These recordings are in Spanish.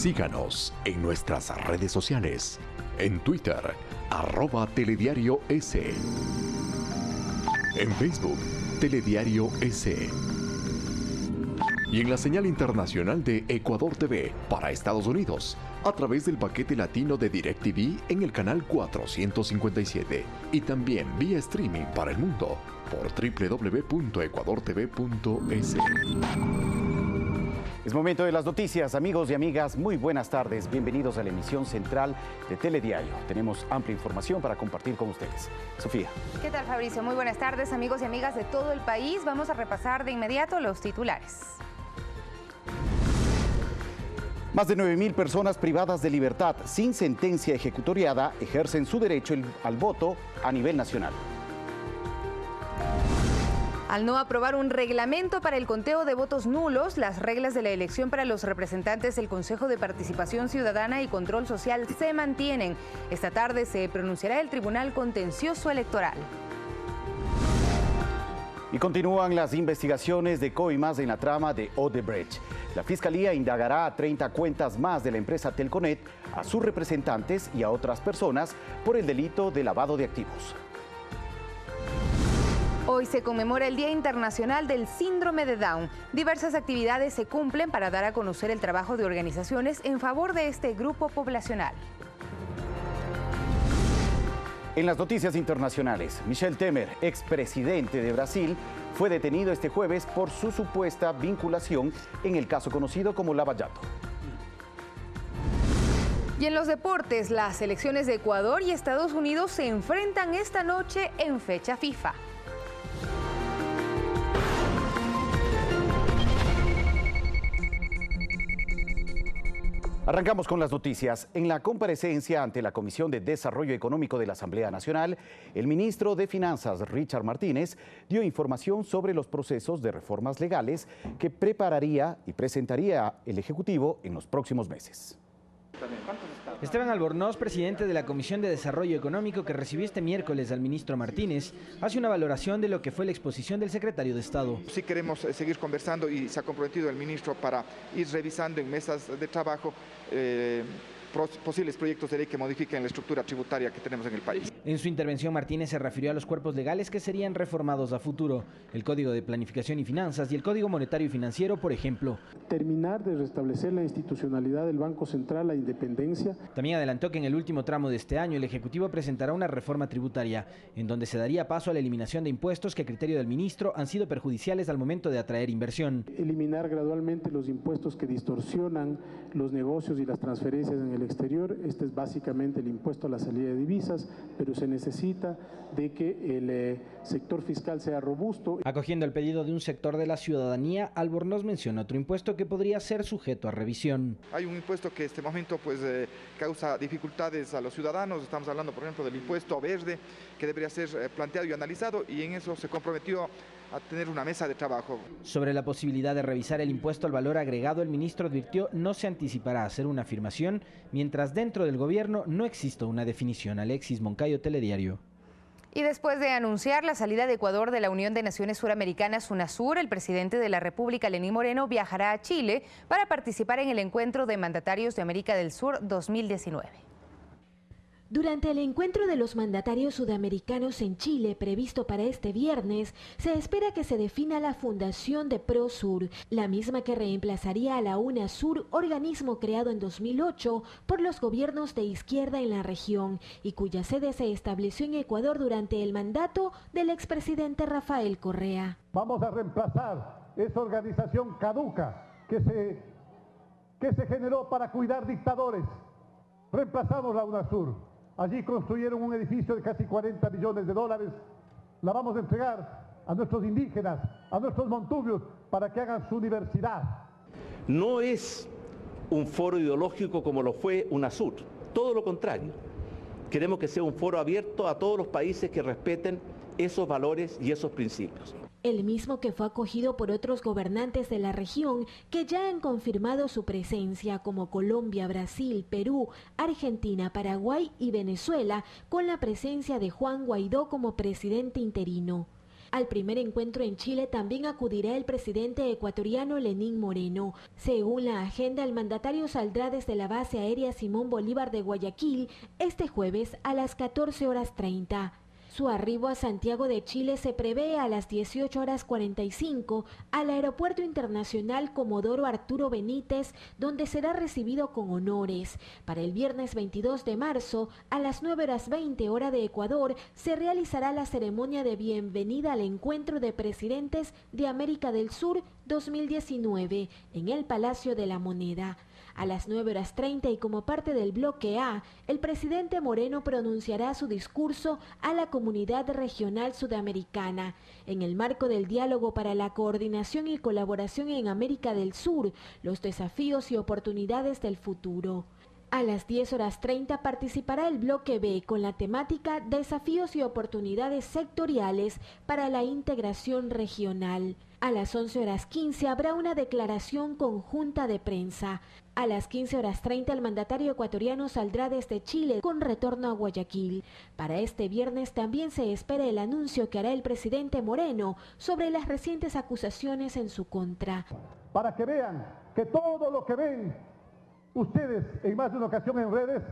Síganos en nuestras redes sociales. En Twitter, @telediarios. En Facebook, Telediario S. Y en la señal internacional de Ecuador TV para Estados Unidos, a través del paquete latino de DirecTV en el canal 457 y también vía streaming para el mundo por www.ecuadortv.es. Es momento de las noticias, amigos y amigas, muy buenas tardes, bienvenidos a la emisión central de Telediario. Tenemos amplia información para compartir con ustedes. Sofía. ¿Qué tal, Fabricio? Muy buenas tardes, amigos y amigas de todo el país. Vamos a repasar de inmediato los titulares. Más de 9.000 personas privadas de libertad sin sentencia ejecutoriada ejercen su derecho al voto a nivel nacional. Al no aprobar un reglamento para el conteo de votos nulos, las reglas de la elección para los representantes del Consejo de Participación Ciudadana y Control Social se mantienen. Esta tarde se pronunciará el Tribunal Contencioso Electoral. Y continúan las investigaciones de Coimas en la trama de Odebrecht. La Fiscalía indagará a 30 cuentas más de la empresa Telconet, a sus representantes y a otras personas por el delito de lavado de activos. Hoy se conmemora el Día Internacional del Síndrome de Down. Diversas actividades se cumplen para dar a conocer el trabajo de organizaciones en favor de este grupo poblacional. En las noticias internacionales, Michel Temer, expresidente de Brasil, fue detenido este jueves por su supuesta vinculación en el caso conocido como Lava Jato. Y en los deportes, las selecciones de Ecuador y Estados Unidos se enfrentan esta noche en fecha FIFA. Arrancamos con las noticias. En la comparecencia ante la Comisión de Desarrollo Económico de la Asamblea Nacional, el ministro de Finanzas, Richard Martínez, dio información sobre los procesos de reformas legales que prepararía y presentaría el Ejecutivo en los próximos meses. Esteban Albornoz, presidente de la Comisión de Desarrollo Económico que recibió este miércoles al ministro Martínez, hace una valoración de lo que fue la exposición del secretario de Estado. Sí queremos seguir conversando y se ha comprometido el ministro para ir revisando en mesas de trabajo posibles proyectos de ley que modifiquen la estructura tributaria que tenemos en el país. En su intervención, Martínez se refirió a los cuerpos legales que serían reformados a futuro, el Código de Planificación y Finanzas y el Código Monetario y Financiero, por ejemplo. Terminar de restablecer la institucionalidad del Banco Central, la independencia. También adelantó que en el último tramo de este año el Ejecutivo presentará una reforma tributaria, en donde se daría paso a la eliminación de impuestos que a criterio del ministro han sido perjudiciales al momento de atraer inversión. Eliminar gradualmente los impuestos que distorsionan los negocios y las transferencias en el exterior. Este es básicamente el impuesto a la salida de divisas, pero se necesita de que el sector fiscal sea robusto. Acogiendo el pedido de un sector de la ciudadanía, Albornoz menciona otro impuesto que podría ser sujeto a revisión. Hay un impuesto que en este momento causa dificultades a los ciudadanos. Estamos hablando, por ejemplo, del impuesto verde, que debería ser planteado y analizado, y en eso se comprometió a tener una mesa de trabajo. Sobre la posibilidad de revisar el impuesto al valor agregado, el ministro advirtió no se anticipará a hacer una afirmación mientras dentro del gobierno no exista una definición. Alexis Moncayo, Telediario. Y después de anunciar la salida de Ecuador de la Unión de Naciones Suramericanas, UNASUR, el presidente de la República, Lenín Moreno, viajará a Chile para participar en el Encuentro de Mandatarios de América del Sur 2019. Durante el encuentro de los mandatarios sudamericanos en Chile, previsto para este viernes, se espera que se defina la fundación de ProSur, la misma que reemplazaría a la UNASUR, organismo creado en 2008 por los gobiernos de izquierda en la región y cuya sede se estableció en Ecuador durante el mandato del expresidente Rafael Correa. Vamos a reemplazar esa organización caduca que se generó para cuidar dictadores. Reemplazamos la UNASUR. Allí construyeron un edificio de casi 40 millones de dólares. La vamos a entregar a nuestros indígenas, a nuestros montubios, para que hagan su universidad. No es un foro ideológico como lo fue UNASUR, todo lo contrario. Queremos que sea un foro abierto a todos los países que respeten esos valores y esos principios. El mismo que fue acogido por otros gobernantes de la región que ya han confirmado su presencia, como Colombia, Brasil, Perú, Argentina, Paraguay y Venezuela, con la presencia de Juan Guaidó como presidente interino. Al primer encuentro en Chile también acudirá el presidente ecuatoriano Lenín Moreno. Según la agenda, el mandatario saldrá desde la base aérea Simón Bolívar de Guayaquil este jueves a las 14:30. Su arribo a Santiago de Chile se prevé a las 18:45 al Aeropuerto Internacional Comodoro Arturo Benítez, donde será recibido con honores. Para el viernes 22 de marzo, a las 9:20 hora de Ecuador, se realizará la ceremonia de bienvenida al Encuentro de Presidentes de América del Sur 2019 en el Palacio de la Moneda. A las 9:30 y como parte del bloque A, el presidente Moreno pronunciará su discurso a la comunidad regional sudamericana, en el marco del diálogo para la coordinación y colaboración en América del Sur, los desafíos y oportunidades del futuro. A las 10:30 participará el bloque B con la temática Desafíos y oportunidades sectoriales para la integración regional. A las 11:15 habrá una declaración conjunta de prensa. A las 15:30 el mandatario ecuatoriano saldrá desde Chile con retorno a Guayaquil. Para este viernes también se espera el anuncio que hará el presidente Moreno sobre las recientes acusaciones en su contra. Para que vean que todo lo que ven ustedes en más de una ocasión en redes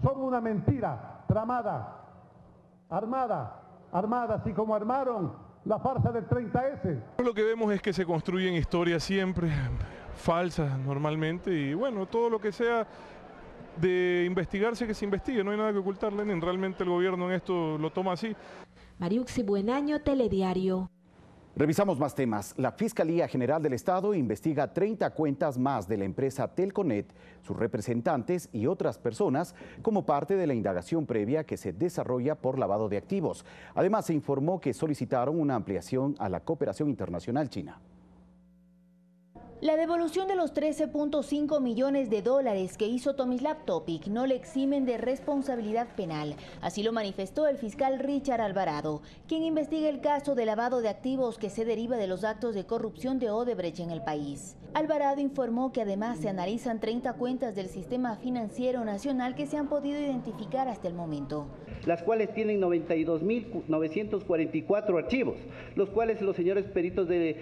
son una mentira tramada, armada, así como armaron la farsa del 30S. Lo que vemos es que se construyen historias siempre falsas normalmente y bueno, todo lo que sea de investigarse que se investigue, no hay nada que ocultar, Lenin, realmente el gobierno en esto lo toma así. Mariuxi Buenaño, Telediario. Revisamos más temas. La Fiscalía General del Estado investiga 30 cuentas más de la empresa Telconet, sus representantes y otras personas como parte de la indagación previa que se desarrolla por lavado de activos. Además, se informó que solicitaron una ampliación a la cooperación internacional china. La devolución de los 13.5 millones de dólares que hizo Tomislav Topic no le eximen de responsabilidad penal. Así lo manifestó el fiscal Richard Alvarado, quien investiga el caso de lavado de activos que se deriva de los actos de corrupción de Odebrecht en el país. Alvarado informó que además se analizan 30 cuentas del sistema financiero nacional que se han podido identificar hasta el momento. Las cuales tienen 92.944 archivos, los cuales los señores peritos de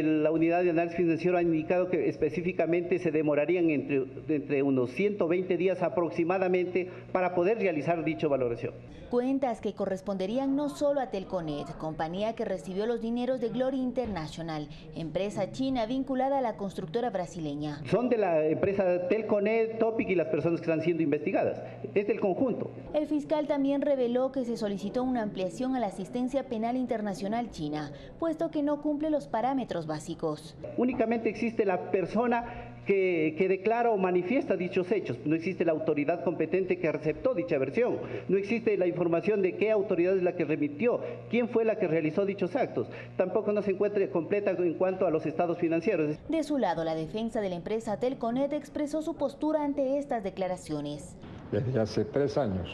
la unidad de análisis financiero han indicado que específicamente se demorarían entre unos 120 días aproximadamente para poder realizar dicha valoración. Cuentas que corresponderían no solo a Telconet, compañía que recibió los dineros de Glory International, empresa china vinculada a la constructora brasileña. Son de la empresa Telconet, Topic y las personas que están siendo investigadas. Es del conjunto. El fiscal también reveló que se solicitó una ampliación a la asistencia penal internacional china, puesto que no cumple los parámetros básicos. Únicamente existe la persona que declara o manifiesta dichos hechos. No existe la autoridad competente que aceptó dicha versión. No existe la información de qué autoridad es la que remitió, quién fue la que realizó dichos actos. Tampoco no se encuentra completa en cuanto a los estados financieros. De su lado, la defensa de la empresa Telconet expresó su postura ante estas declaraciones. Desde hace 3 años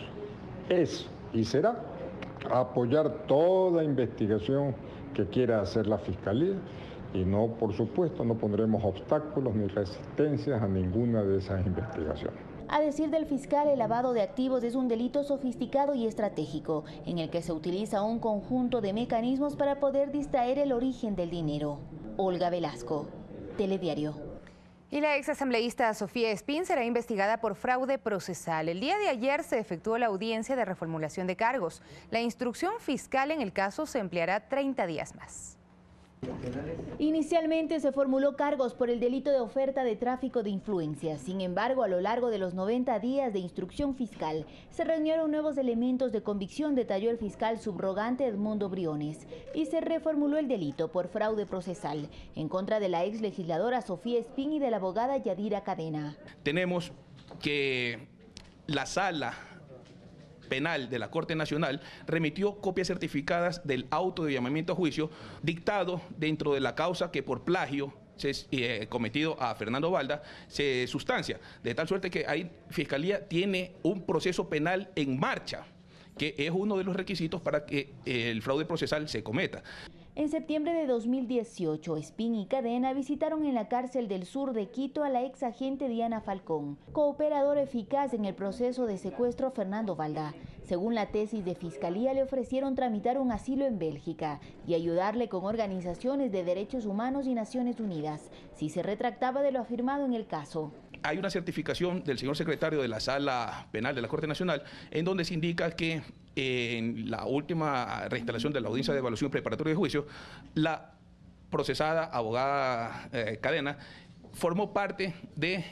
es y será apoyar toda investigación que quiera hacer la Fiscalía. Y no, por supuesto, no pondremos obstáculos ni resistencias a ninguna de esas investigaciones. A decir del fiscal, el lavado de activos es un delito sofisticado y estratégico, en el que se utiliza un conjunto de mecanismos para poder distraer el origen del dinero. Olga Velasco, Telediario. Y la exasambleísta Sofía Espín será investigada por fraude procesal. El día de ayer se efectuó la audiencia de reformulación de cargos. La instrucción fiscal en el caso se empleará 30 días más. Inicialmente se formuló cargos por el delito de oferta de tráfico de influencias. Sin embargo, a lo largo de los 90 días de instrucción fiscal, se reunieron nuevos elementos de convicción, detalló el fiscal subrogante Edmundo Briones, y se reformuló el delito por fraude procesal en contra de la ex legisladora Sofía Espín y de la abogada Yadira Cadena. Tenemos que la sala penal de la Corte Nacional remitió copias certificadas del auto de llamamiento a juicio dictado dentro de la causa que por plagio cometido a Fernando Balda se sustancia, de tal suerte que ahí Fiscalía tiene un proceso penal en marcha, que es uno de los requisitos para que el fraude procesal se cometa. En septiembre de 2018, Espín y Cadena visitaron en la cárcel del sur de Quito a la ex agente Diana Falcón, cooperador eficaz en el proceso de secuestro a Fernando Valdá. Según la tesis de Fiscalía, le ofrecieron tramitar un asilo en Bélgica y ayudarle con organizaciones de derechos humanos y Naciones Unidas, si se retractaba de lo afirmado en el caso. Hay una certificación del señor secretario de la Sala Penal de la Corte Nacional en donde se indica que en la última reinstalación de la audiencia de evaluación preparatoria de juicio, la procesada abogada Cadena formó parte de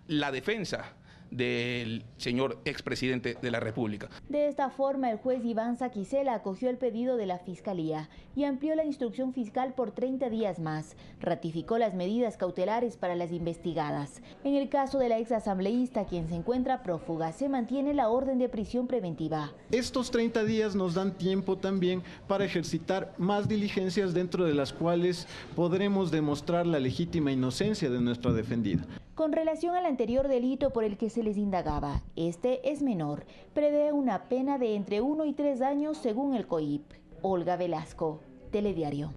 la defensa del señor expresidente de la República. De esta forma, el juez Iván Saquicela acogió el pedido de la Fiscalía y amplió la instrucción fiscal por 30 días más. Ratificó las medidas cautelares para las investigadas. En el caso de la exasambleísta, quien se encuentra prófuga, se mantiene la orden de prisión preventiva. Estos 30 días nos dan tiempo también para ejercitar más diligencias dentro de las cuales podremos demostrar la legítima inocencia de nuestra defendida. Con relación al anterior delito por el que se les indagaba, este es menor. Prevé una pena de entre 1 y 3 años según el COIP. Olga Velasco, Telediario.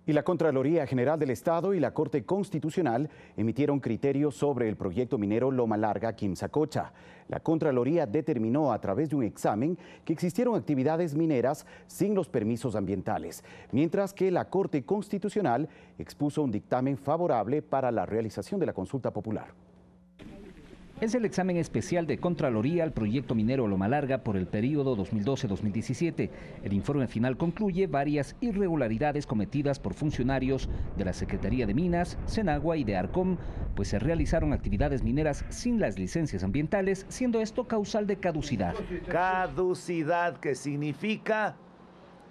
Y la Contraloría General del Estado y la Corte Constitucional emitieron criterios sobre el proyecto minero Loma Larga Quimsacocha. La Contraloría determinó a través de un examen que existieron actividades mineras sin los permisos ambientales, mientras que la Corte Constitucional expuso un dictamen favorable para la realización de la consulta popular. Es el examen especial de Contraloría al proyecto minero Loma Larga por el periodo 2012-2017. El informe final concluye varias irregularidades cometidas por funcionarios de la Secretaría de Minas, Senagua y de Arcom, pues se realizaron actividades mineras sin las licencias ambientales, siendo esto causal de caducidad. Caducidad, que significa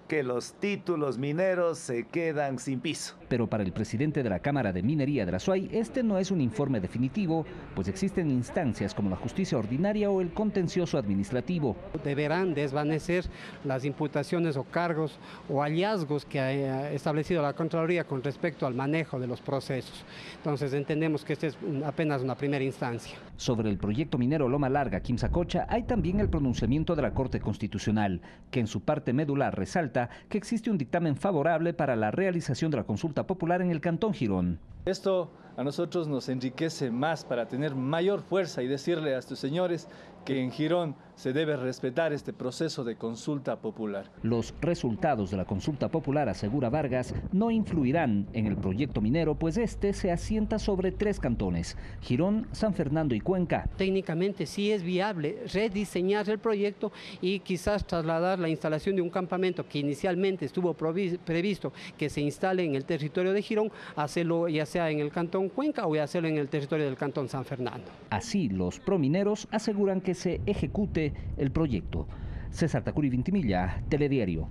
que los títulos mineros se quedan sin piso. Pero para el presidente de la Cámara de Minería de la SUAY, este no es un informe definitivo, pues existen instancias como la justicia ordinaria o el contencioso administrativo. Deberán desvanecer las imputaciones o cargos o hallazgos que ha establecido la Contraloría con respecto al manejo de los procesos. Entonces entendemos que esta es apenas una primera instancia. Sobre el proyecto minero Loma Larga Quimsacocha hay también el pronunciamiento de la Corte Constitucional, que en su parte medular resalta que existe un dictamen favorable para la realización de la consulta popular en el Cantón Girón. Esto a nosotros nos enriquece más para tener mayor fuerza y decirle a estos señores que en Girón se debe respetar este proceso de consulta popular. Los resultados de la consulta popular, asegura Vargas, no influirán en el proyecto minero, pues este se asienta sobre 3 cantones: Girón, San Fernando y Cuenca. Técnicamente sí es viable rediseñar el proyecto y quizás trasladar la instalación de un campamento que inicialmente estuvo previsto que se instale en el territorio de Girón, hacerlo ya sea en el cantón Cuenca o ya hacerlo en el territorio del cantón San Fernando. Así, los promineros aseguran que se ejecute el proyecto. César Tacuri Vintimilla, Telediario.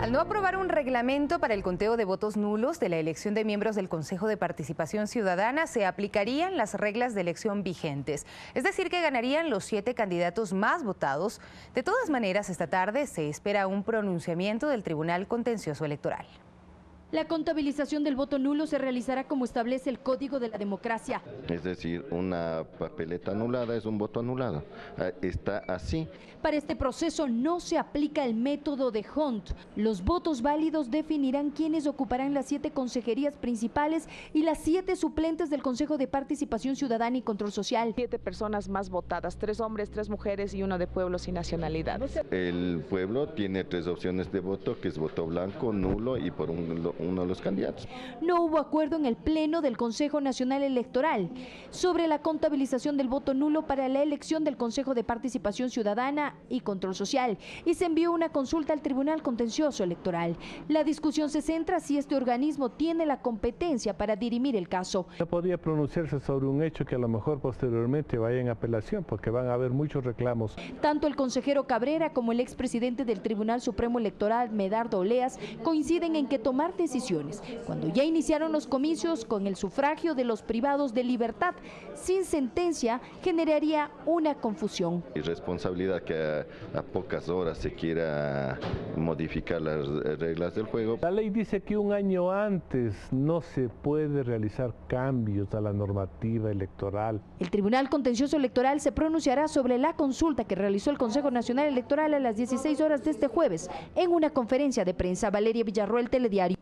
Al no aprobar un reglamento para el conteo de votos nulos de la elección de miembros del Consejo de Participación Ciudadana, se aplicarían las reglas de elección vigentes, es decir, que ganarían los 7 candidatos más votados. De todas maneras, esta tarde se espera un pronunciamiento del Tribunal Contencioso Electoral. La contabilización del voto nulo se realizará como establece el Código de la Democracia. Es decir, una papeleta anulada es un voto anulado. Está así. Para este proceso no se aplica el método de Hunt. Los votos válidos definirán quiénes ocuparán las 7 consejerías principales y las 7 suplentes del Consejo de Participación Ciudadana y Control Social. 7 personas más votadas, 3 hombres, 3 mujeres y 1 de pueblos y nacionalidades. El pueblo tiene 3 opciones de voto, que es voto blanco, nulo y por uno de los candidatos. No hubo acuerdo en el Pleno del Consejo Nacional Electoral sobre la contabilización del voto nulo para la elección del Consejo de Participación Ciudadana y Control Social y se envió una consulta al Tribunal Contencioso Electoral. La discusión se centra si este organismo tiene la competencia para dirimir el caso. No podría pronunciarse sobre un hecho que a lo mejor posteriormente vaya en apelación, porque van a haber muchos reclamos. Tanto el consejero Cabrera como el expresidente del Tribunal Supremo Electoral, Medardo Oleas, coinciden en que tomar decisiones decisiones, cuando ya iniciaron los comicios con el sufragio de los privados de libertad. Sin sentencia generaría una confusión. Irresponsabilidad que a pocas horas se quiera modificar las reglas del juego. La ley dice que un año antes no se puede realizar cambios a la normativa electoral. El Tribunal Contencioso Electoral se pronunciará sobre la consulta que realizó el Consejo Nacional Electoral a las 16 horas de este jueves en una conferencia de prensa. Valeria Villarroel, Telediario.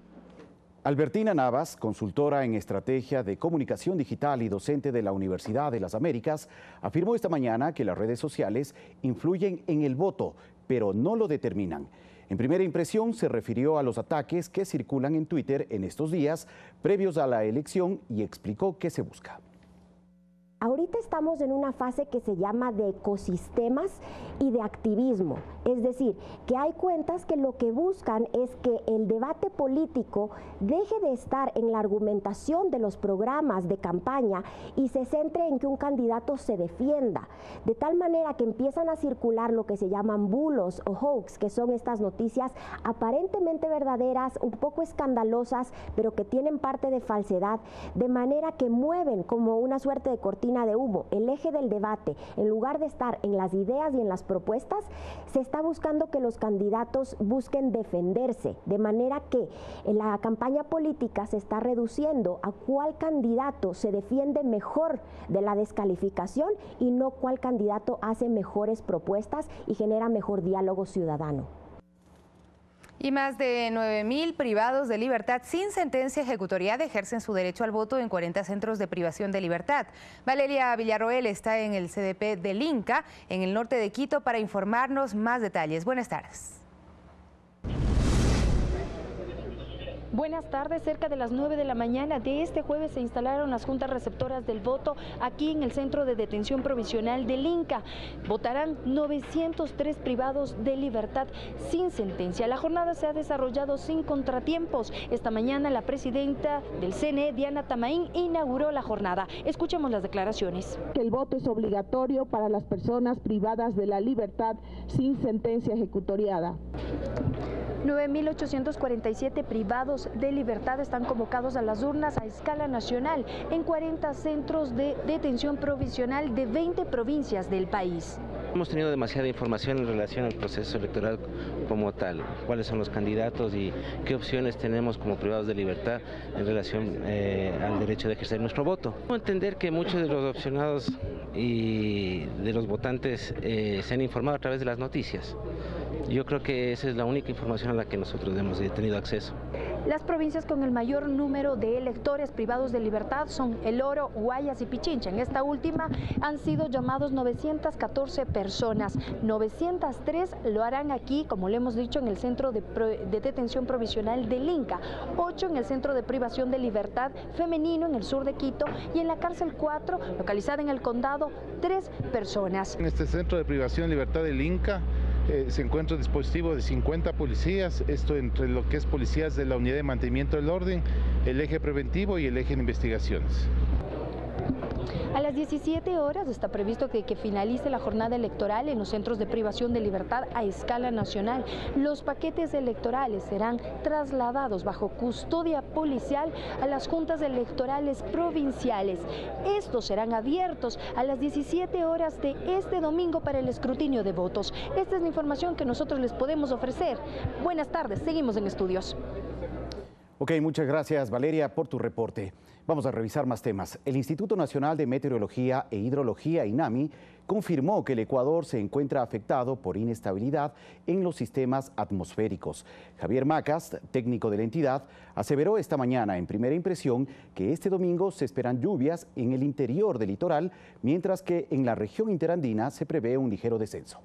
Albertina Navas, consultora en estrategia de comunicación digital y docente de la Universidad de las Américas, afirmó esta mañana que las redes sociales influyen en el voto, pero no lo determinan. En primera impresión se refirió a los ataques que circulan en Twitter en estos días previos a la elección y explicó qué se busca. Ahorita estamos en una fase que se llama de ecosistemas y de activismo, es decir, que hay cuentas que lo que buscan es que el debate político deje de estar en la argumentación de los programas de campaña y se centre en que un candidato se defienda, de tal manera que empiezan a circular lo que se llaman bulos o hoax, que son estas noticias aparentemente verdaderas, un poco escandalosas, pero que tienen parte de falsedad, de manera que mueven como una suerte de cortina de humo el eje del debate. En lugar de estar en las ideas y en las propuestas, se está buscando que los candidatos busquen defenderse, de manera que en la campaña política se está reduciendo a cuál candidato se defiende mejor de la descalificación y no cuál candidato hace mejores propuestas y genera mejor diálogo ciudadano. Y más de 9.000 privados de libertad sin sentencia ejecutoriada ejercen su derecho al voto en 40 centros de privación de libertad. Valeria Villarroel está en el CDP del Inca, en el norte de Quito, para informarnos más detalles. Buenas tardes. Buenas tardes. Cerca de las 9 de la mañana de este jueves se instalaron las juntas receptoras del voto aquí en el Centro de Detención Provisional del Inca. Votarán 903 privados de libertad sin sentencia. La jornada se ha desarrollado sin contratiempos. Esta mañana la presidenta del CNE, Diana Tamaín, inauguró la jornada. Escuchemos las declaraciones. Que el voto es obligatorio para las personas privadas de la libertad sin sentencia ejecutoriada. 9.847 privados de libertad están convocados a las urnas a escala nacional en 40 centros de detención provisional de 20 provincias del país. Hemos tenido demasiada información en relación al proceso electoral como tal, cuáles son los candidatos y qué opciones tenemos como privados de libertad en relación al derecho de ejercer nuestro voto. Entender que muchos de los opcionados y de los votantes se han informado a través de las noticias. Yo creo que esa es la única información a la que nosotros hemos tenido acceso. Las provincias con el mayor número de electores privados de libertad son El Oro, Guayas y Pichincha. En esta última han sido llamados 914 personas. 903 lo harán aquí, como le hemos dicho, en el Centro de Detención Provisional del Inca, 8 en el Centro de Privación de Libertad Femenino en el sur de Quito y en la Cárcel 4, localizada en el Condado, 3 personas. En este Centro de Privación de Libertad del Inca se encuentra un dispositivo de 50 policías, esto entre lo que es policías de la Unidad de Mantenimiento del Orden, el eje preventivo y el eje de investigaciones. A las 17 horas está previsto que finalice la jornada electoral en los centros de privación de libertad a escala nacional. Los paquetes electorales serán trasladados bajo custodia policial a las juntas electorales provinciales. Estos serán abiertos a las 17 horas de este domingo para el escrutinio de votos. Esta es la información que nosotros les podemos ofrecer. Buenas tardes, seguimos en estudios. Ok, muchas gracias Valeria por tu reporte. Vamos a revisar más temas. El Instituto Nacional de Meteorología e Hidrología, INAMI, confirmó que el Ecuador se encuentra afectado por inestabilidad en los sistemas atmosféricos. Javier Macas, técnico de la entidad, aseveró esta mañana en Primera Impresión que este domingo se esperan lluvias en el interior del litoral, mientras que en la región interandina se prevé un ligero descenso.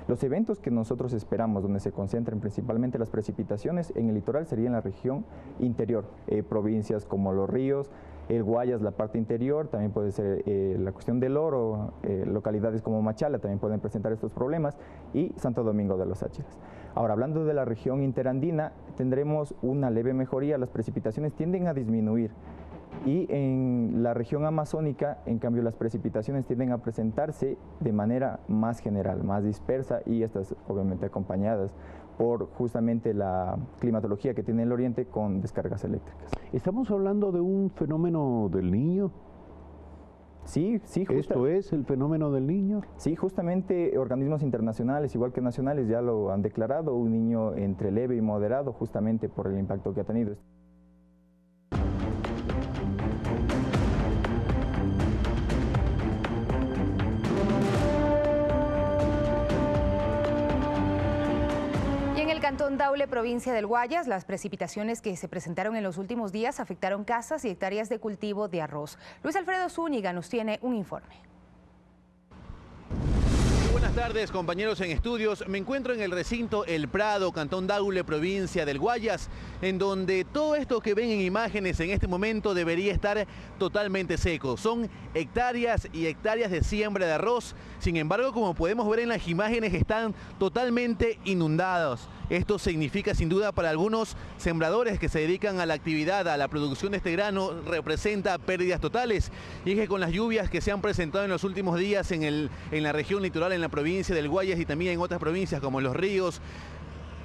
Los eventos que nosotros esperamos, donde se concentran principalmente las precipitaciones en el litoral, sería en la región interior, provincias como Los Ríos, el Guayas, la parte interior, también puede ser la cuestión del Oro, localidades como Machala también pueden presentar estos problemas, y Santo Domingo de los Áchilas. Ahora, hablando de la región interandina, tendremos una leve mejoría, las precipitaciones tienden a disminuir. Y en la región amazónica, en cambio, las precipitaciones tienden a presentarse de manera más general, más dispersa y estas obviamente acompañadas por justamente la climatología que tiene el oriente con descargas eléctricas. ¿Estamos hablando de un fenómeno del Niño? Sí, ¿Esto es el fenómeno del Niño? Sí, justamente organismos internacionales, igual que nacionales, ya lo han declarado, un niño entre leve y moderado, justamente por el impacto que ha tenido. Cantón Daule, provincia del Guayas, las precipitaciones que se presentaron en los últimos días afectaron casas y hectáreas de cultivo de arroz. Luis Alfredo Zúñiga nos tiene un informe. Buenas tardes, compañeros en estudios. Me encuentro en el recinto El Prado, Cantón Daule, provincia del Guayas, en donde todo esto que ven en imágenes en este momento debería estar totalmente seco. Son hectáreas y hectáreas de siembra de arroz. Sin embargo, como podemos ver en las imágenes, están totalmente inundados. Esto significa sin duda para algunos sembradores que se dedican a la actividad, a la producción de este grano, representa pérdidas totales. Y es que con las lluvias que se han presentado en los últimos días en la región litoral, en la provincia del Guayas y también en otras provincias como Los Ríos,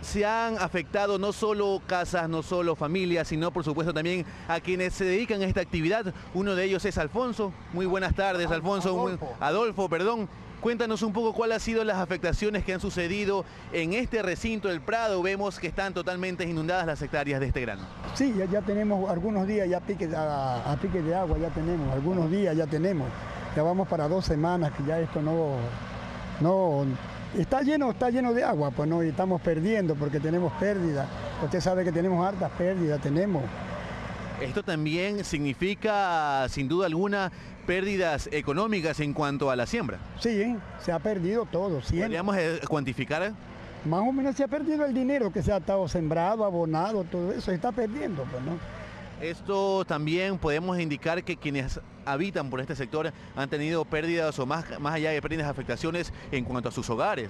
se han afectado no solo casas, no solo familias, sino por supuesto también a quienes se dedican a esta actividad. Uno de ellos es Alfonso. Muy buenas tardes, Alfonso. Adolfo, perdón. Cuéntanos un poco cuáles han sido las afectaciones que han sucedido en este recinto del Prado. Vemos que están totalmente inundadas las hectáreas de este grano. Sí, ya tenemos algunos días, ya pique de agua ya tenemos, algunos días ya tenemos. Ya vamos para 2 semanas que ya esto no está lleno de agua, pues no, y estamos perdiendo porque tenemos pérdida. Usted sabe que tenemos hartas pérdidas, tenemos. Esto también significa, sin duda alguna, pérdidas económicas en cuanto a la siembra. Sí, se ha perdido todo. ¿Podríamos cuantificar? Más o menos se ha perdido el dinero que se ha estado sembrado, abonado, todo eso se está perdiendo, pues, ¿no? Esto también podemos indicar que quienes habitan por este sector han tenido pérdidas o más allá de pérdidas, afectaciones en cuanto a sus hogares.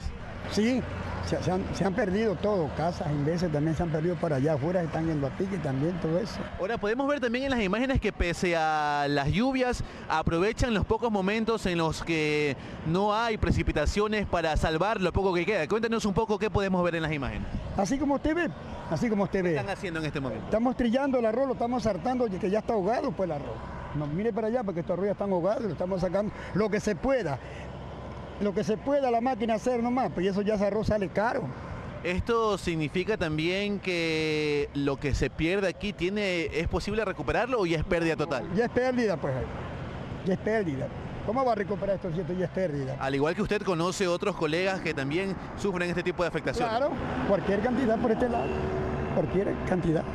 Sí, se han perdido todo, casas, en veces también se han perdido para allá afuera, están yendo a pique también, todo eso. Ahora podemos ver también en las imágenes que pese a las lluvias aprovechan los pocos momentos en los que no hay precipitaciones para salvar lo poco que queda. Cuéntanos un poco qué podemos ver en las imágenes. Así como usted ve, ¿Qué están haciendo en este momento? Estamos trillando el arroz, lo estamos hartando, que ya está ahogado pues el arroz. No, mire para allá porque estos arroz ya están ahogados, lo estamos sacando lo que se pueda. Lo que se pueda la máquina hacer nomás, pues eso ya ese arroz sale caro. ¿Esto significa también que lo que se pierde aquí es posible recuperarlo o ya es pérdida total? Ya es pérdida, pues. Ya es pérdida. ¿Cómo va a recuperar esto si esto ya es pérdida? Al igual que usted conoce otros colegas que también sufren este tipo de afectaciones. Claro, cualquier cantidad por este lado, cualquier cantidad.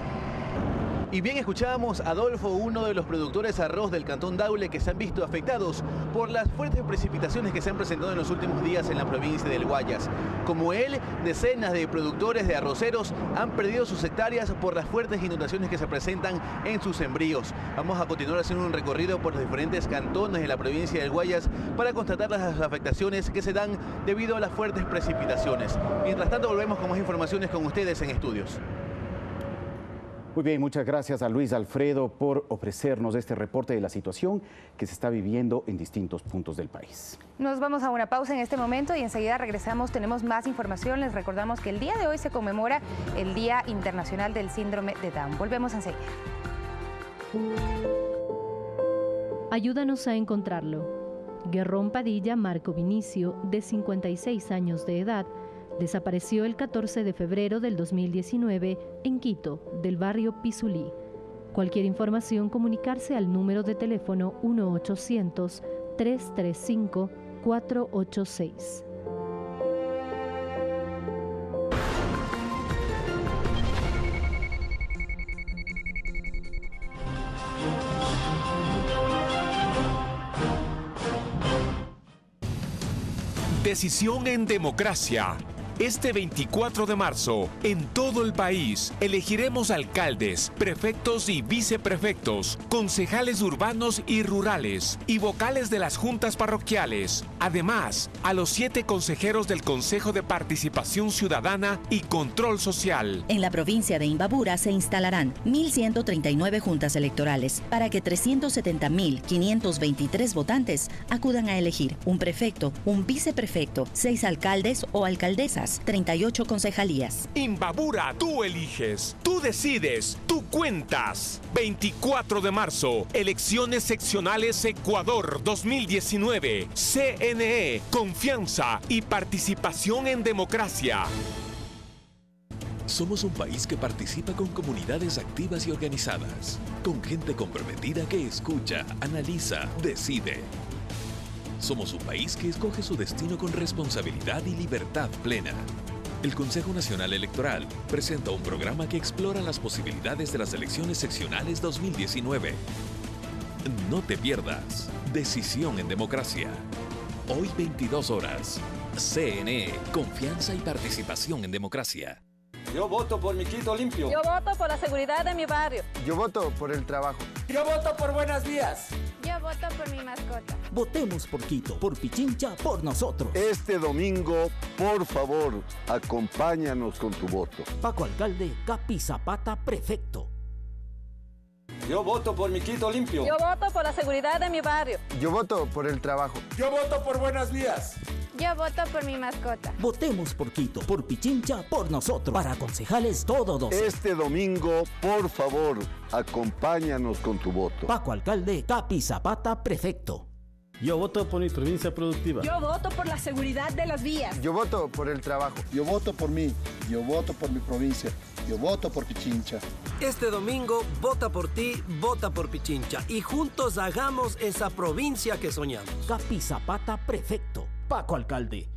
Y bien, escuchábamos a Adolfo, uno de los productores de arroz del Cantón Daule, que se han visto afectados por las fuertes precipitaciones que se han presentado en los últimos días en la provincia del Guayas. Como él, decenas de productores de arroceros han perdido sus hectáreas por las fuertes inundaciones que se presentan en sus sembríos. Vamos a continuar haciendo un recorrido por los diferentes cantones de la provincia del Guayas para constatar las afectaciones que se dan debido a las fuertes precipitaciones. Mientras tanto, volvemos con más informaciones con ustedes en estudios. Muy bien, muchas gracias a Luis Alfredo por ofrecernos este reporte de la situación que se está viviendo en distintos puntos del país. Nos vamos a una pausa en este momento y enseguida regresamos, tenemos más información. Les recordamos que el día de hoy se conmemora el Día Internacional del Síndrome de Down. Volvemos enseguida. Ayúdanos a encontrarlo. Guerrón Padilla Marco Vinicio, de 56 años de edad, desapareció el 14 de febrero del 2019 en Quito, del barrio Pizulí. Cualquier información, comunicarse al número de teléfono 1-800-335-486. Decisión en democracia. Este 24 de marzo, en todo el país, elegiremos alcaldes, prefectos y viceprefectos, concejales urbanos y rurales y vocales de las juntas parroquiales. Además, a los 7 consejeros del Consejo de Participación Ciudadana y Control Social. En la provincia de Imbabura se instalarán 1.139 juntas electorales para que 370.523 votantes acudan a elegir un prefecto, un viceprefecto, 6 alcaldes o alcaldesas juntas, 38 concejalías. Imbabura, tú eliges, tú decides, tú cuentas. 24 de marzo, elecciones seccionales Ecuador 2019. CNE, confianza y participación en democracia. Somos un país que participa con comunidades activas y organizadas, con gente comprometida que escucha, analiza, decide. Somos un país que escoge su destino con responsabilidad y libertad plena. El Consejo Nacional Electoral presenta un programa que explora las posibilidades de las elecciones seccionales 2019. No te pierdas. Decisión en democracia. Hoy 22 horas. CNE, confianza y participación en democracia. Yo voto por mi Quito limpio. Yo voto por la seguridad de mi barrio. Yo voto por el trabajo. Yo voto por buenas vías. Yo voto por mi mascota. Votemos por Quito, por Pichincha, por nosotros. Este domingo, por favor, acompáñanos con tu voto. Paco Alcalde, Capi Zapata, prefecto. Yo voto por mi Quito limpio. Yo voto por la seguridad de mi barrio. Yo voto por el trabajo. Yo voto por buenas vías. Yo voto por mi mascota. Votemos por Quito, por Pichincha, por nosotros. Para concejales todo 12. Este domingo, por favor, acompáñanos con tu voto. Paco Alcalde, Capi Zapata, prefecto. Yo voto por mi provincia productiva. Yo voto por la seguridad de las vías. Yo voto por el trabajo. Yo voto por mí. Yo voto por mi provincia. Yo voto por Pichincha. Este domingo, vota por ti, vota por Pichincha. Y juntos hagamos esa provincia que soñamos. Capi Zapata, prefecto. Paco Alcalde.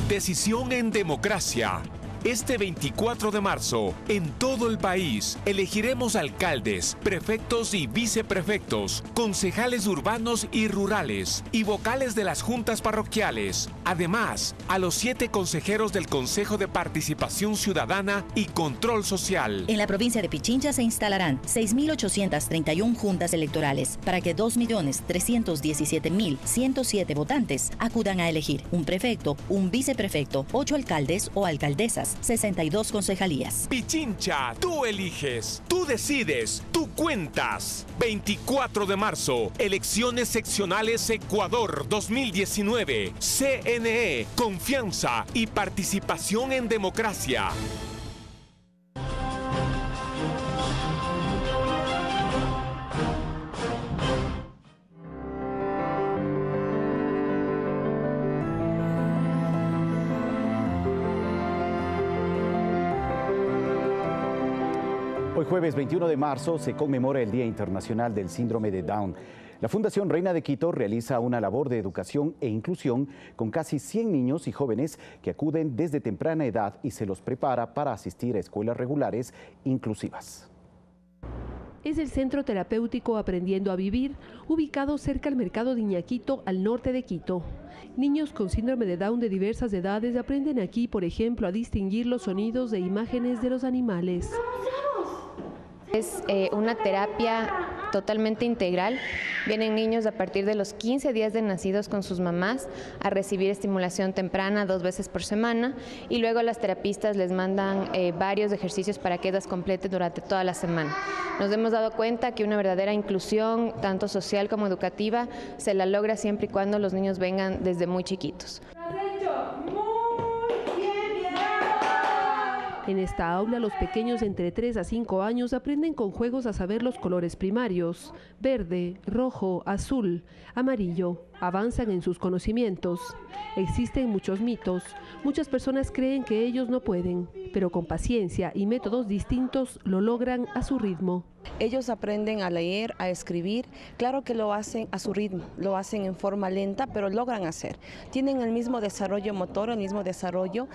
Decisión en democracia. Este 24 de marzo, en todo el país, elegiremos alcaldes, prefectos y viceprefectos, concejales urbanos y rurales y vocales de las juntas parroquiales. Además, a los 7 consejeros del Consejo de Participación Ciudadana y Control Social. En la provincia de Pichincha se instalarán 6.831 juntas electorales para que 2.317.107 votantes acudan a elegir un prefecto, un viceprefecto, 8 alcaldes o alcaldesas, 62 concejalías. Pichincha, tú eliges, tú decides, tú cuentas. 24 de marzo, elecciones seccionales Ecuador 2019. CNE, confianza y participación en democracia. Hoy jueves 21 de marzo se conmemora el Día Internacional del Síndrome de Down. La Fundación Reina de Quito realiza una labor de educación e inclusión con casi 100 niños y jóvenes que acuden desde temprana edad y se los prepara para asistir a escuelas regulares inclusivas. Es el centro terapéutico Aprendiendo a Vivir, ubicado cerca al mercado de Iñaquito, al norte de Quito. Niños con síndrome de Down de diversas edades aprenden aquí, por ejemplo, a distinguir los sonidos e imágenes de los animales. Es una terapia totalmente integral. Vienen niños a partir de los 15 días de nacidos con sus mamás a recibir estimulación temprana 2 veces por semana y luego las terapistas les mandan varios ejercicios para que ellas completen durante toda la semana. Nos hemos dado cuenta que una verdadera inclusión, tanto social como educativa, se la logra siempre y cuando los niños vengan desde muy chiquitos. En esta aula, los pequeños entre 3 a 5 años aprenden con juegos a saber los colores primarios: verde, rojo, azul, amarillo. Avanzan en sus conocimientos. Existen muchos mitos. Muchas personas creen que ellos no pueden, pero con paciencia y métodos distintos lo logran a su ritmo. Ellos aprenden a leer, a escribir, claro que lo hacen a su ritmo, lo hacen en forma lenta, pero logran hacer. Tienen el mismo desarrollo motor, el mismo desarrollo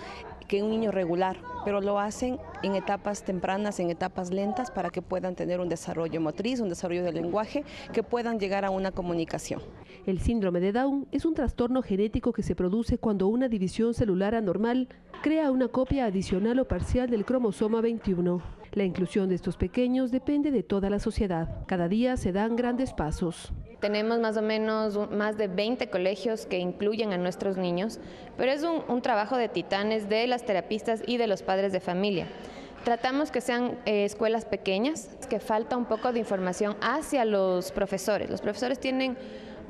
que un niño regular, pero lo hacen en etapas tempranas, en etapas lentas, para que puedan tener un desarrollo motriz, un desarrollo del lenguaje, que puedan llegar a una comunicación. El síndrome de Down es un trastorno genético que se produce cuando una división celular anormal crea una copia adicional o parcial del cromosoma 21. La inclusión de estos pequeños depende de toda la sociedad. Cada día se dan grandes pasos. Tenemos más o menos más de 20 colegios que incluyen a nuestros niños, pero es un trabajo de titanes de las terapistas y de los padres de familia. Tratamos que sean escuelas pequeñas, que falta un poco de información hacia los profesores. Los profesores tienen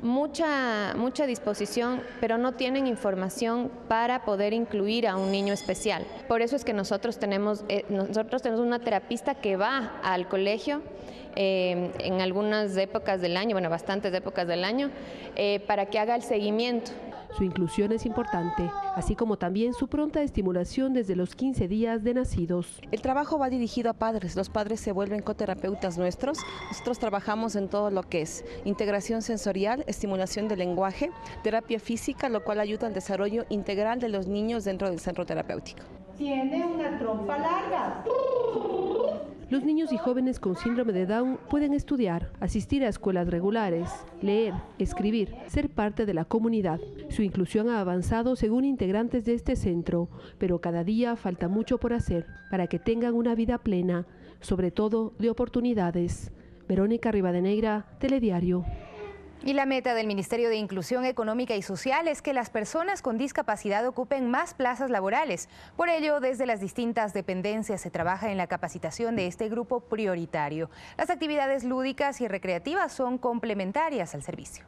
mucha disposición, pero no tienen información para poder incluir a un niño especial. Por eso es que nosotros tenemos una terapista que va al colegio en algunas épocas del año, bueno, bastantes épocas del año, para que haga el seguimiento. Su inclusión es importante, así como también su pronta estimulación desde los 15 días de nacidos. El trabajo va dirigido a padres, los padres se vuelven coterapeutas nuestros. Nosotros trabajamos en todo lo que es integración sensorial, estimulación del lenguaje, terapia física, lo cual ayuda al desarrollo integral de los niños dentro del centro terapéutico. Tiene una trompa larga. Los niños y jóvenes con síndrome de Down pueden estudiar, asistir a escuelas regulares, leer, escribir, ser parte de la comunidad. Su inclusión ha avanzado según integrantes de este centro, pero cada día falta mucho por hacer para que tengan una vida plena, sobre todo de oportunidades. Verónica Rivadeneira, Telediario. Y la meta del Ministerio de Inclusión Económica y Social es que las personas con discapacidad ocupen más plazas laborales. Por ello, desde las distintas dependencias se trabaja en la capacitación de este grupo prioritario. Las actividades lúdicas y recreativas son complementarias al servicio.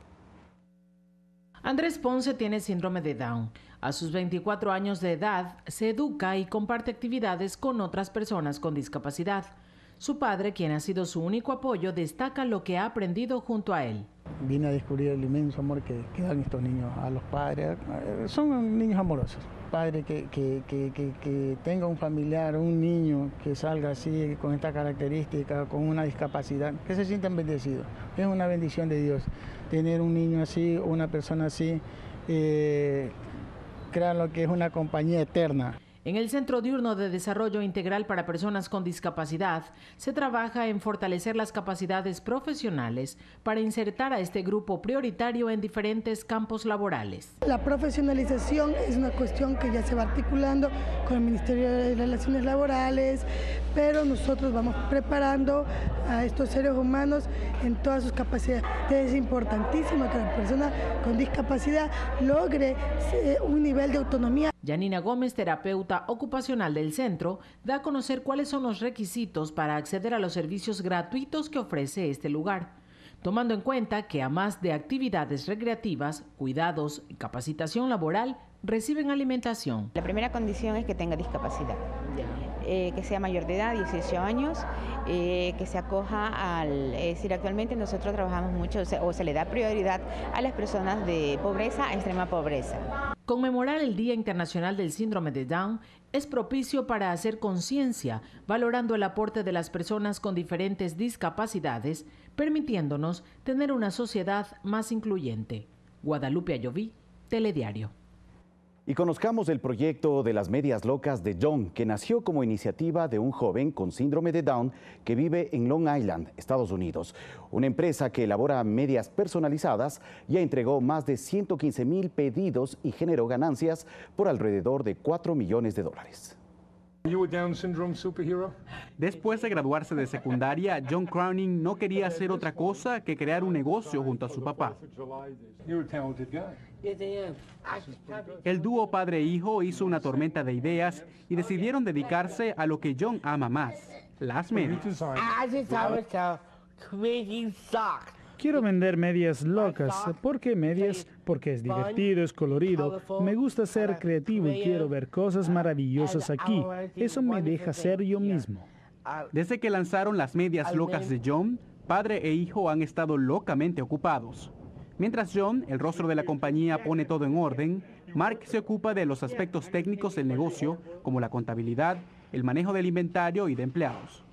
Andrés Ponce tiene síndrome de Down. A sus 24 años de edad, se educa y comparte actividades con otras personas con discapacidad. Su padre, quien ha sido su único apoyo, destaca lo que ha aprendido junto a él. Vine a descubrir el inmenso amor que dan estos niños a los padres. Son niños amorosos. Padre que tenga un familiar, un niño que salga así, con esta característica, con una discapacidad, que se sientan bendecidos. Es una bendición de Dios tener un niño así, una persona así, créanlo que es una compañía eterna. En el Centro Diurno de Desarrollo Integral para Personas con Discapacidad se trabaja en fortalecer las capacidades profesionales para insertar a este grupo prioritario en diferentes campos laborales. La profesionalización es una cuestión que ya se va articulando con el Ministerio de Relaciones Laborales, pero nosotros vamos preparando a estos seres humanos en todas sus capacidades. Es importantísimo que la persona con discapacidad logre un nivel de autonomía. Yanina Gómez, terapeuta ocupacional del centro, da a conocer cuáles son los requisitos para acceder a los servicios gratuitos que ofrece este lugar, tomando en cuenta que además de actividades recreativas, cuidados y capacitación laboral, reciben alimentación. La primera condición es que tenga discapacidad, que sea mayor de edad, 18 años, que se acoja al... Es decir, actualmente nosotros trabajamos mucho, o se le da prioridad a las personas de pobreza a extrema pobreza. Conmemorar el Día Internacional del Síndrome de Down es propicio para hacer conciencia, valorando el aporte de las personas con diferentes discapacidades, permitiéndonos tener una sociedad más incluyente. Guadalupe Ayoví, Telediario. Y conozcamos el proyecto de las medias locas de John, que nació como iniciativa de un joven con síndrome de Down que vive en Long Island, Estados Unidos. Una empresa que elabora medias personalizadas ya entregó más de 115,000 pedidos y generó ganancias por alrededor de $4 millones. Después de graduarse de secundaria, John Crowning no quería hacer otra cosa que crear un negocio junto a su papá. El dúo padre e hijo hizo una tormenta de ideas y decidieron dedicarse a lo que John ama más, las medias. Quiero vender medias locas. ¿Por qué medias? Porque es divertido, es colorido. Me gusta ser creativo y quiero ver cosas maravillosas aquí. Eso me deja ser yo mismo. Desde que lanzaron las medias locas de John, padre e hijo han estado locamente ocupados. Mientras John, el rostro de la compañía, pone todo en orden, Mark se ocupa de los aspectos técnicos del negocio, como la contabilidad, el manejo del inventario y de empleados.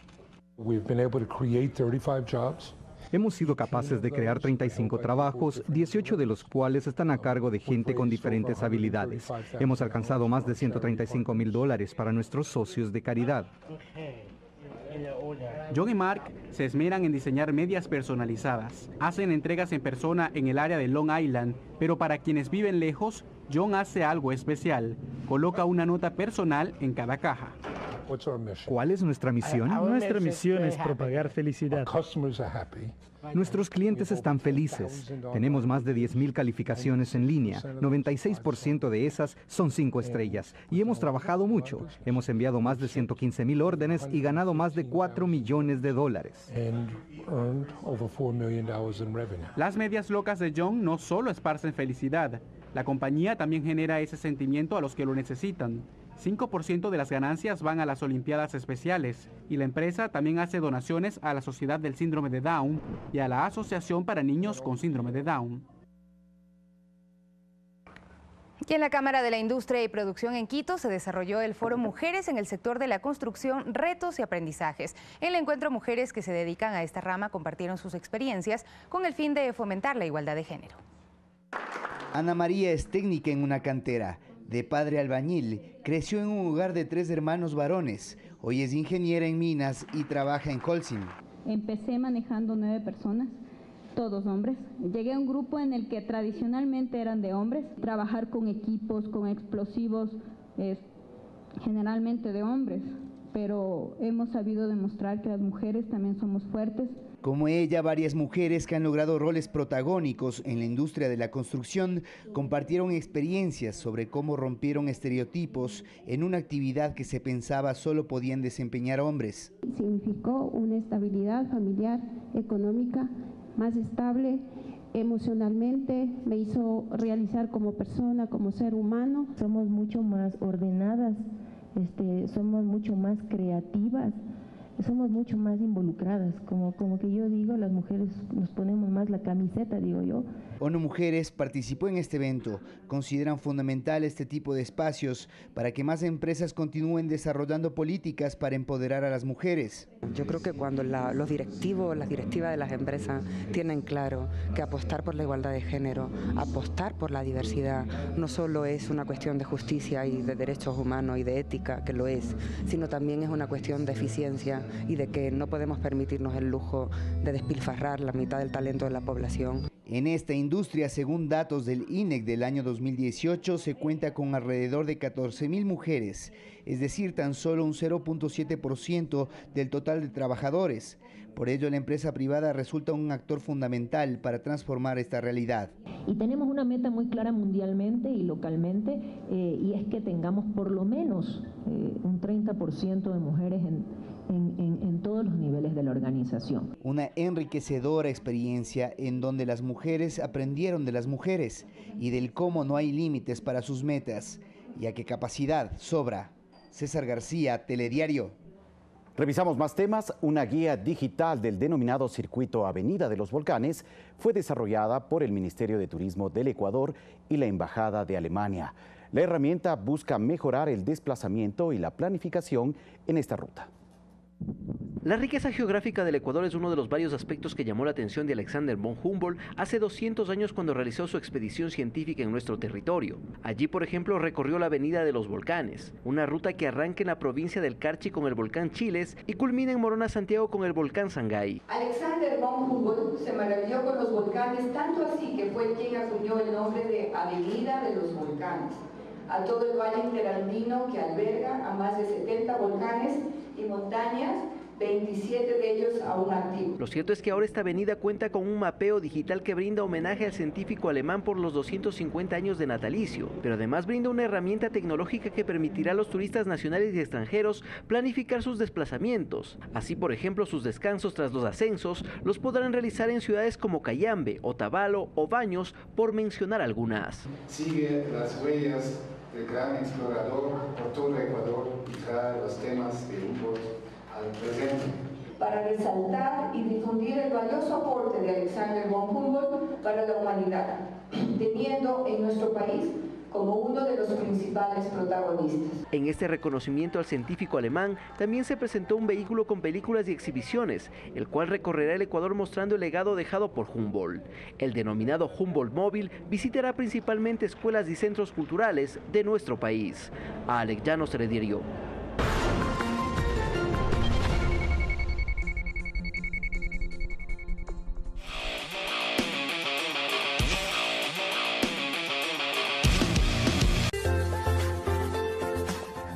Hemos sido capaces de crear 35 trabajos, 18 de los cuales están a cargo de gente con diferentes habilidades. Hemos alcanzado más de $135,000 para nuestros socios de caridad. John y Mark se esmeran en diseñar medias personalizadas. Hacen entregas en persona en el área de Long Island, pero para quienes viven lejos, John hace algo especial. Coloca una nota personal en cada caja. ¿Cuál es nuestra misión? Nuestra misión es propagar felicidad. Nuestros clientes están felices. Tenemos más de 10.000 calificaciones en línea. 96% de esas son 5 estrellas. Y hemos trabajado mucho. Hemos enviado más de 115.000 órdenes y ganado más de $4 millones. Las medias locas de John no solo esparcen felicidad. La compañía también genera ese sentimiento a los que lo necesitan. 5% de las ganancias van a las Olimpiadas Especiales y la empresa también hace donaciones a la Sociedad del Síndrome de Down y a la Asociación para Niños con Síndrome de Down. Y en la Cámara de la Industria y Producción en Quito se desarrolló el foro Mujeres en el sector de la construcción, retos y aprendizajes. En el encuentro, mujeres que se dedican a esta rama compartieron sus experiencias con el fin de fomentar la igualdad de género. Ana María es técnica en una cantera. De padre albañil, creció en un hogar de 3 hermanos varones. Hoy es ingeniera en minas y trabaja en Holcim. Empecé manejando 9 personas, todos hombres. Llegué a un grupo en el que tradicionalmente eran de hombres. Trabajar con equipos, con explosivos, es generalmente de hombres. Pero hemos sabido demostrar que las mujeres también somos fuertes. Como ella, varias mujeres que han logrado roles protagónicos en la industria de la construcción compartieron experiencias sobre cómo rompieron estereotipos en una actividad que se pensaba solo podían desempeñar hombres. Significó una estabilidad familiar, económica, más estable, emocionalmente, me hizo realizar como persona, como ser humano. Somos mucho más ordenadas, somos mucho más creativas. Somos mucho más involucradas, como que yo digo, las mujeres nos ponemos más la camiseta, digo yo. ONU Mujeres participó en este evento. Consideran fundamental este tipo de espacios para que más empresas continúen desarrollando políticas para empoderar a las mujeres. Yo creo que cuando los directivos, las directivas de las empresas tienen claro que apostar por la igualdad de género, apostar por la diversidad, no solo es una cuestión de justicia y de derechos humanos y de ética, que lo es, sino también es una cuestión de eficiencia y de que no podemos permitirnos el lujo de despilfarrar la mitad del talento de la población. En esta industria, según datos del INEC del año 2018, se cuenta con alrededor de 14.000 mujeres, es decir, tan solo un 0.7% del total de trabajadores. Por ello, la empresa privada resulta un actor fundamental para transformar esta realidad. Y tenemos una meta muy clara mundialmente y localmente, y es que tengamos por lo menos un 30% de mujeres en todos los niveles de la organización. Una enriquecedora experiencia en donde las mujeres aprendieron de las mujeres y del cómo no hay límites para sus metas, ya que capacidad sobra. César García, Telediario. Revisamos más temas. Una guía digital del denominado Circuito Avenida de los Volcanes fue desarrollada por el Ministerio de Turismo del Ecuador y la Embajada de Alemania. La herramienta busca mejorar el desplazamiento y la planificación en esta ruta. La riqueza geográfica del Ecuador es uno de los varios aspectos que llamó la atención de Alexander von Humboldt hace 200 años cuando realizó su expedición científica en nuestro territorio. Allí, por ejemplo, recorrió la Avenida de los Volcanes, una ruta que arranca en la provincia del Carchi con el volcán Chiles y culmina en Morona, Santiago con el volcán Sangay. Alexander von Humboldt se maravilló con los volcanes, tanto así que fue quien acuñó el nombre de Avenida de los Volcanes a todo el valle interandino que alberga a más de 70 volcanes y montañas, 27 de ellos aún activos. Lo cierto es que ahora esta avenida cuenta con un mapeo digital que brinda homenaje al científico alemán por los 250 años de natalicio, pero además brinda una herramienta tecnológica que permitirá a los turistas nacionales y extranjeros planificar sus desplazamientos. Así, por ejemplo, sus descansos tras los ascensos los podrán realizar en ciudades como Cayambe, Otavalo o Baños, por mencionar algunas. Sigue las huellas del gran explorador por todo el Ecuador y trae los temas de Humboldt al presente. Para resaltar y difundir el valioso aporte de Alexander von Humboldt para la humanidad, teniendo en nuestro país como uno de los principales protagonistas. En este reconocimiento al científico alemán también se presentó un vehículo con películas y exhibiciones, el cual recorrerá el Ecuador mostrando el legado dejado por Humboldt. El denominado Humboldt Móvil visitará principalmente escuelas y centros culturales de nuestro país. Alex Llanos, Telediario.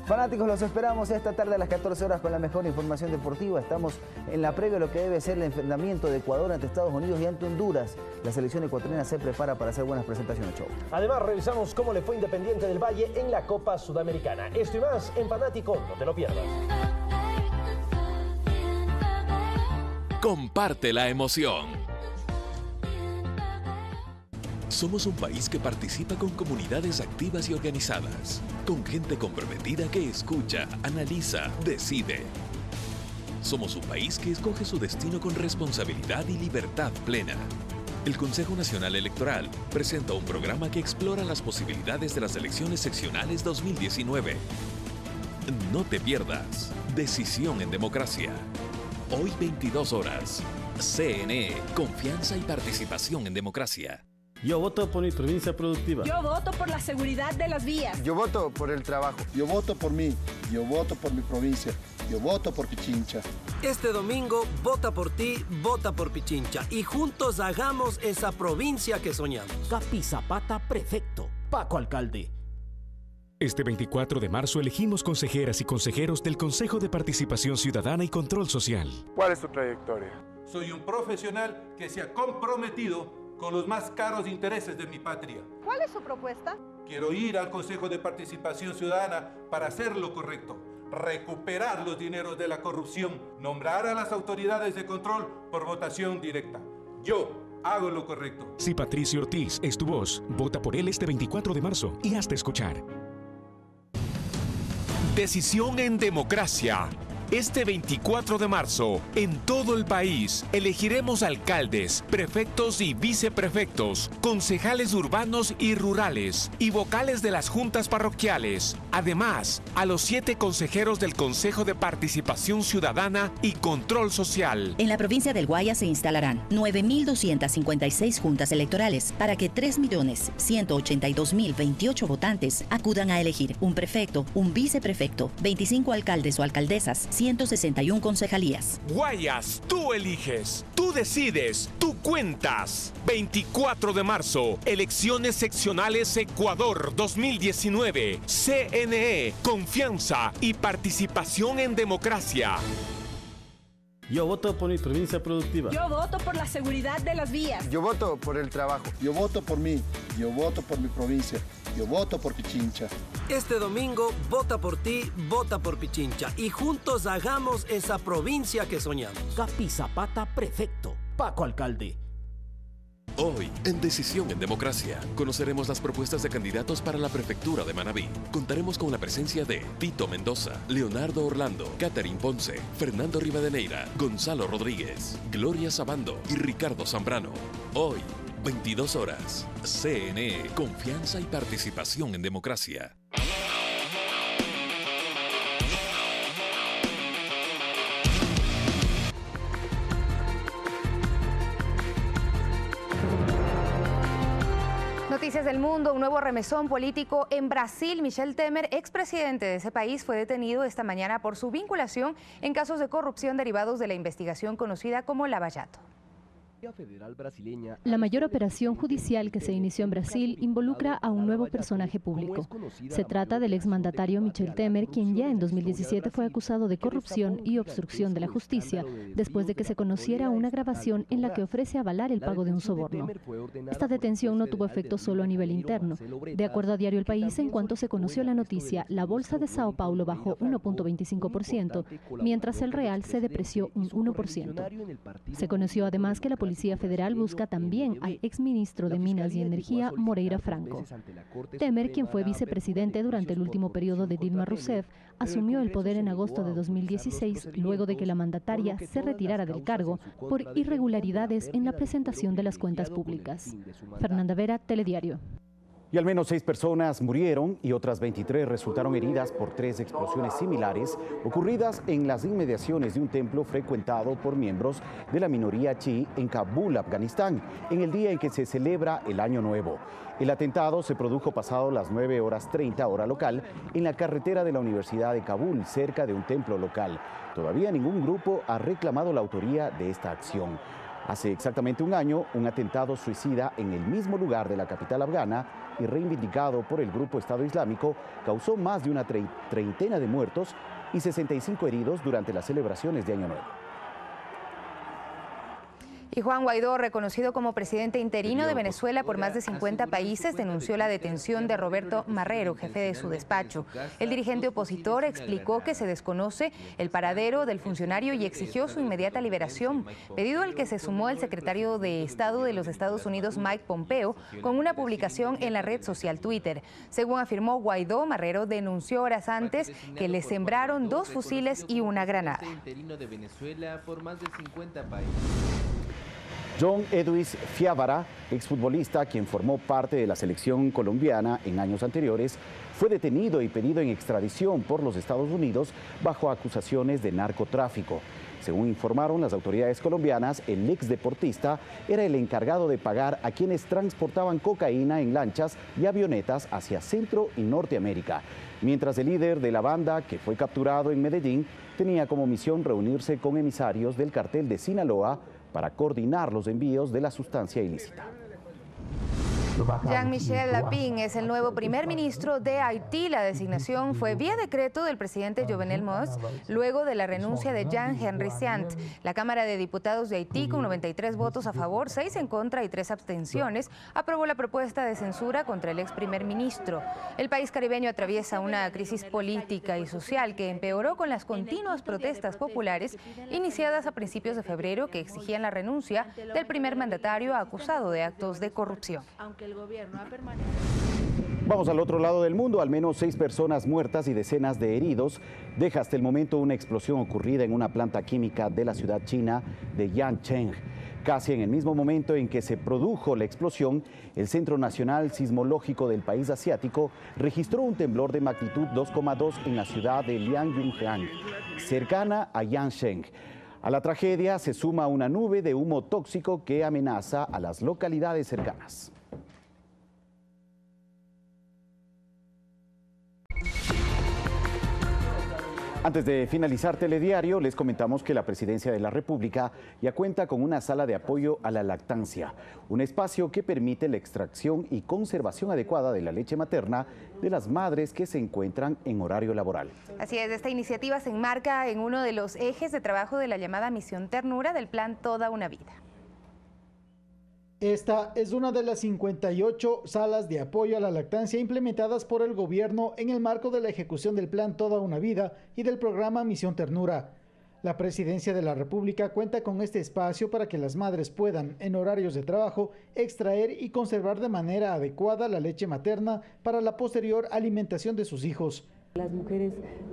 Para Fanáticos, los esperamos esta tarde a las 14 horas con la mejor información deportiva. Estamos en la previa a lo que debe ser el enfrentamiento de Ecuador ante Estados Unidos y ante Honduras. La selección ecuatoriana se prepara para hacer buenas presentaciones. Show. Además, revisamos cómo le fue Independiente del Valle en la Copa Sudamericana. Esto y más en Fanático, no te lo pierdas. Comparte la emoción. Somos un país que participa con comunidades activas y organizadas, con gente comprometida que escucha, analiza, decide. Somos un país que escoge su destino con responsabilidad y libertad plena. El Consejo Nacional Electoral presenta un programa que explora las posibilidades de las elecciones seccionales 2019. No te pierdas. Decisión en Democracia. Hoy 22 horas. CNE, confianza y participación en democracia. Yo voto por mi provincia productiva. Yo voto por la seguridad de las vías. Yo voto por el trabajo. Yo voto por mí. Yo voto por mi provincia. Yo voto por Pichincha. Este domingo, vota por ti, vota por Pichincha. Y juntos hagamos esa provincia que soñamos. Capi Zapata, prefecto. Paco, alcalde. Este 24 de marzo elegimos consejeras y consejeros del Consejo de Participación Ciudadana y Control Social. ¿Cuál es tu trayectoria? Soy un profesional que se ha comprometido con los más caros intereses de mi patria. ¿Cuál es su propuesta? Quiero ir al Consejo de Participación Ciudadana para hacer lo correcto, recuperar los dineros de la corrupción, nombrar a las autoridades de control por votación directa. Yo hago lo correcto. Si Patricio Ortiz es tu voz, vota por él este 24 de marzo y hazte escuchar. Decisión en Democracia. Este 24 de marzo, en todo el país, elegiremos alcaldes, prefectos y viceprefectos, concejales urbanos y rurales y vocales de las juntas parroquiales. Además, a los 7 consejeros del Consejo de Participación Ciudadana y Control Social. En la provincia del Guayas se instalarán 9.256 juntas electorales para que 3.182.028 votantes acudan a elegir un prefecto, un viceprefecto, 25 alcaldes o alcaldesas, 161 concejalías. Guayas, tú eliges, tú decides, tú cuentas. 24 de marzo, elecciones seccionales Ecuador 2019. CNE, confianza y participación en democracia. Yo voto por mi provincia productiva. Yo voto por la seguridad de las vías. Yo voto por el trabajo. Yo voto por mí. Yo voto por mi provincia. Yo voto por Pichincha. Este domingo, vota por ti, vota por Pichincha. Y juntos hagamos esa provincia que soñamos. Capi Zapata, prefecto. Paco, alcalde. Hoy, en Decisión en Democracia, conoceremos las propuestas de candidatos para la prefectura de Manabí. Contaremos con la presencia de Tito Mendoza, Leonardo Orlando, Catherine Ponce, Fernando Rivadeneira, Gonzalo Rodríguez, Gloria Sabando y Ricardo Zambrano. Hoy, 22 horas. CNE, confianza y participación en democracia. Noticias del mundo, un nuevo remesón político en Brasil. Michel Temer, expresidente de ese país, fue detenido esta mañana por su vinculación en casos de corrupción derivados de la investigación conocida como Lava Jato. La mayor operación judicial que se inició en Brasil involucra a un nuevo personaje público. Se trata del exmandatario Michel Temer, quien ya en 2017 fue acusado de corrupción y obstrucción de la justicia, después de que se conociera una grabación en la que ofrece avalar el pago de un soborno. Esta detención no tuvo efecto solo a nivel interno. De acuerdo a Diario El País, en cuanto se conoció la noticia, la bolsa de Sao Paulo bajó 1.25%, mientras el real se depreció un 1%. Se conoció además que la Policía Federal busca también al exministro de Minas y Energía, Moreira Franco. Temer, quien fue vicepresidente durante el último periodo de Dilma Rousseff, asumió el poder en agosto de 2016, luego de que la mandataria se retirara del cargo por irregularidades en la presentación de las cuentas públicas. Fernanda Vera, Telediario. Y al menos 6 personas murieron y otras 23 resultaron heridas por 3 explosiones similares ocurridas en las inmediaciones de un templo frecuentado por miembros de la minoría chií en Kabul, Afganistán, en el día en que se celebra el Año Nuevo. El atentado se produjo pasado las 9:30 hora local en la carretera de la Universidad de Kabul, cerca de un templo local. Todavía ningún grupo ha reclamado la autoría de esta acción. Hace exactamente un año, un atentado suicida en el mismo lugar de la capital afgana y reivindicado por el grupo Estado Islámico causó más de una treintena de muertos y 65 heridos durante las celebraciones de Año Nuevo. Y Juan Guaidó, reconocido como presidente interino de Venezuela por más de 50 países, denunció la detención de Roberto Marrero, jefe de su despacho. El dirigente opositor explicó que se desconoce el paradero del funcionario y exigió su inmediata liberación, pedido al que se sumó el secretario de Estado de los Estados Unidos, Mike Pompeo, con una publicación en la red social Twitter. Según afirmó Guaidó, Marrero denunció horas antes que le sembraron 2 fusiles y una granada. John Edwis Fiávara, exfutbolista quien formó parte de la selección colombiana en años anteriores, fue detenido y pedido en extradición por los Estados Unidos bajo acusaciones de narcotráfico. Según informaron las autoridades colombianas, el exdeportista era el encargado de pagar a quienes transportaban cocaína en lanchas y avionetas hacia Centro y Norteamérica, mientras el líder de la banda, que fue capturado en Medellín, tenía como misión reunirse con emisarios del cartel de Sinaloa para coordinar los envíos de la sustancia ilícita. Jean-Michel Lapin es el nuevo primer ministro de Haití. La designación fue vía decreto del presidente Jovenel Moïse luego de la renuncia de Jean-Henri Séant. La Cámara de Diputados de Haití, con 93 votos a favor, 6 en contra y 3 abstenciones, aprobó la propuesta de censura contra el ex primer ministro. El país caribeño atraviesa una crisis política y social que empeoró con las continuas protestas populares iniciadas a principios de febrero que exigían la renuncia del primer mandatario acusado de actos de corrupción. Vamos al otro lado del mundo. Al menos 6 personas muertas y decenas de heridos deja hasta el momento una explosión ocurrida en una planta química de la ciudad china de Yancheng. Casi en el mismo momento en que se produjo la explosión, el Centro Nacional Sismológico del país asiático registró un temblor de magnitud 2,2 en la ciudad de Liangyunhan, cercana a Yancheng. A la tragedia se suma una nube de humo tóxico que amenaza a las localidades cercanas. Antes de finalizar Telediario, les comentamos que la Presidencia de la República ya cuenta con una sala de apoyo a la lactancia, un espacio que permite la extracción y conservación adecuada de la leche materna de las madres que se encuentran en horario laboral. Así es, esta iniciativa se enmarca en uno de los ejes de trabajo de la llamada Misión Ternura del Plan Toda una Vida. Esta es una de las 58 salas de apoyo a la lactancia implementadas por el gobierno en el marco de la ejecución del Plan Toda una Vida y del programa Misión Ternura. La Presidencia de la República cuenta con este espacio para que las madres puedan, en horarios de trabajo, extraer y conservar de manera adecuada la leche materna para la posterior alimentación de sus hijos. Las mujeres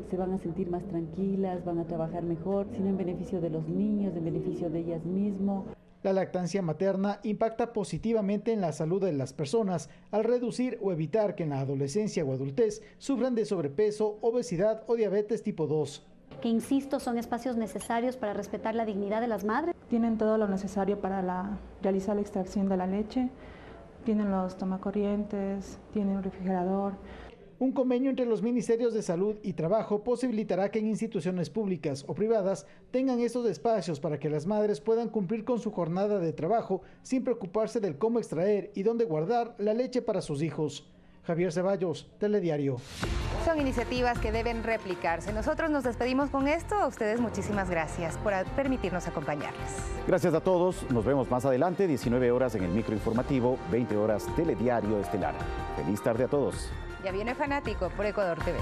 se van a sentir más tranquilas, van a trabajar mejor, sino en beneficio de los niños, en beneficio de ellas mismas. La lactancia materna impacta positivamente en la salud de las personas al reducir o evitar que en la adolescencia o adultez sufran de sobrepeso, obesidad o diabetes tipo 2. Que insisto, son espacios necesarios para respetar la dignidad de las madres. Tienen todo lo necesario para realizar la extracción de la leche, tienen los tomacorrientes, tienen un refrigerador. Un convenio entre los Ministerios de Salud y Trabajo posibilitará que en instituciones públicas o privadas tengan estos espacios para que las madres puedan cumplir con su jornada de trabajo sin preocuparse del cómo extraer y dónde guardar la leche para sus hijos. Javier Ceballos, Telediario. Son iniciativas que deben replicarse. Nosotros nos despedimos con esto. A ustedes muchísimas gracias por permitirnos acompañarles. Gracias a todos. Nos vemos más adelante, 19 horas en el microinformativo, 20 horas Telediario Estelar. Feliz tarde a todos. Ya viene Fanático por Ecuador TV.